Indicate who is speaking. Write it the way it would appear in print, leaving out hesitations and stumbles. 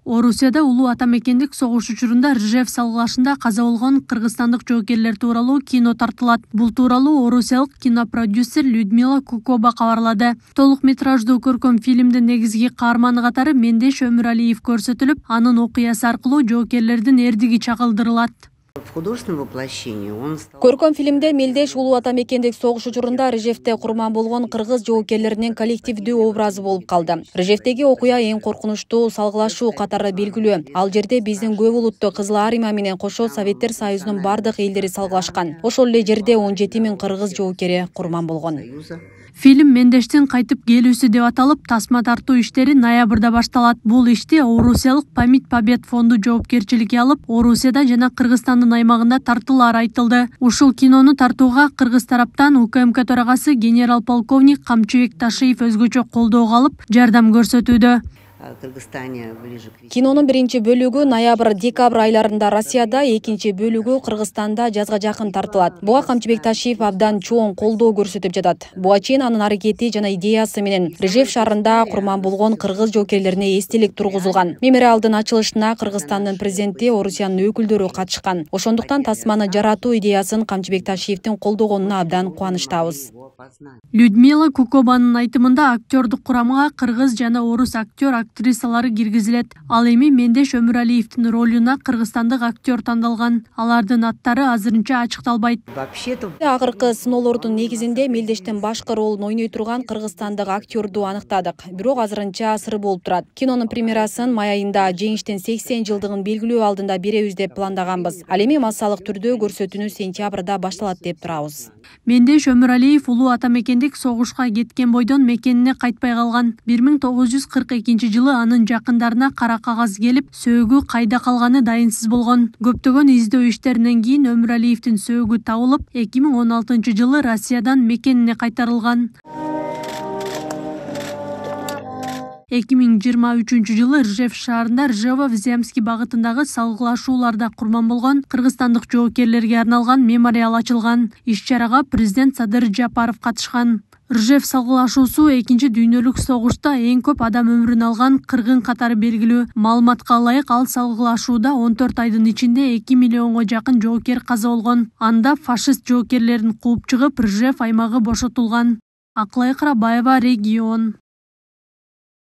Speaker 1: Орусияда улуу атамекендик согуш учурунда Ржев салгылашында каза болгон кыргызстандык жоокерлер тууралуу кино тартылат. Бул тууралуу орусиялык кинопродюсер Людмила Кукоба кабарлады. Толук метраждуу көркөм фильмдин негизги каарманы катары Мендеш Өмүралиев көрсөтүлүп, анын окуясы аркылуу жоокерлердин эрдиги чагылдырылат.
Speaker 2: Көркөм фильмде Мелдеш улуу атамекендик согуш учурунда Ржевте курман болгон кыргыз жоокерлеринин коллективдүү образы болуп калды. Ржевтеги окуя эң коркунучтуу салгылашуу катары белгилүү. Ал жерде биздин көп улуттуу Кызыл Армия менен кошо Советтер Союзунун бардык элдери салгылашкан. Ошол эле жерде 17 000 кыргыз жоокери курман болгон.
Speaker 1: Фильм Мендештин кайтып келүүсү деп аталып, тасма тартуу иштери ноябрда башталат. Бул ишти орусиялык Память Побед фонду жоопкерчиликке алып, Орусияда жана Кыргызстандын аймагында тартылары айтылды. Ушул кинону тартууга кыргыз тараптан УКМК төрагасы генерал-полковник Камчыбек Ташиев өзгөчө колдоого алып, жардам көрсөтүүдө.
Speaker 2: Кинонун биринчи бөлүгү ноябрь-декабрь айларында Россияда, экинчи бөлүгү Кыргызстанда жазга жакын тартылат. Буга Камчыбек Ташиев абдан чоң колдоо көрсөтүп жатат. Буга чейин анын аракети жана идеясы менен Ржев шаарында курман болгон кыргыз жоокерлерине эстелик тургузулган. Мемориалдын ачылышына Кыргызстандын президенти, Орусиянын өкүлдөрү катышкан. Ошондуктан тасманы жаратуу идеясын Камчыбек Ташиевдин колдогонуна абдан кубанычтабыз.
Speaker 1: Людмила Кукобанын айтымында актёрдук курамга кыргыз жана орус актрисалары киргизилет. Ал эми Мендеш Өмүралиевдин ролуна кыргызстандык актер тандалган. Алардын аттары азырынча ачыкталбайт.
Speaker 2: Акыркы сыноолордун негизинде Мелдештин башкы ролун ойной турган кыргызстандык актёрду аныктадык. Бирок азырынча сыр болуп турат. Кинонун премьерасын май айында жеңиштин 80 жылдыгын белгилөө алдында беребиз деп пландаганбыз. Ал эми массалык түрдө көрсөтүүнү сентябрда башталат деп турабыз.
Speaker 1: Мендеш Өмүралиев улуу атамекендик согушка кеткен бойдон мекенине кайтпай калган. 1942 жылы анын жакындарына кара кагаз келип, сөөгү кайда калганы дайынсыз болгон. Көптөгөн издөө иштеринен кийин Өмүралиевдин сөөгү табылып, 2016 жылы Россиядан мекенине кайтарылган. 2023 жылы Ржев шаарында Ржево-Земский багытындагы салгылашууларда курман болгон кыргызстандык жоокерлерге арналган мемориал ачылган. Иш-чарага президент Садыр Жапаров катышкан. Ржев салгылашуусу экинчи дүйнөлүк согушта эң көп адам өмүрүн алган кыргын катары белгилүү. Маалыматка ылайык, ал салгылашууда 14 айдын ичинде 2 миллионго жакын жоокер каза болгон. Анда фашист жоокерлерин кууп чыгып, Ржев аймагы бошотулган. Аклай Кырабаева, регион.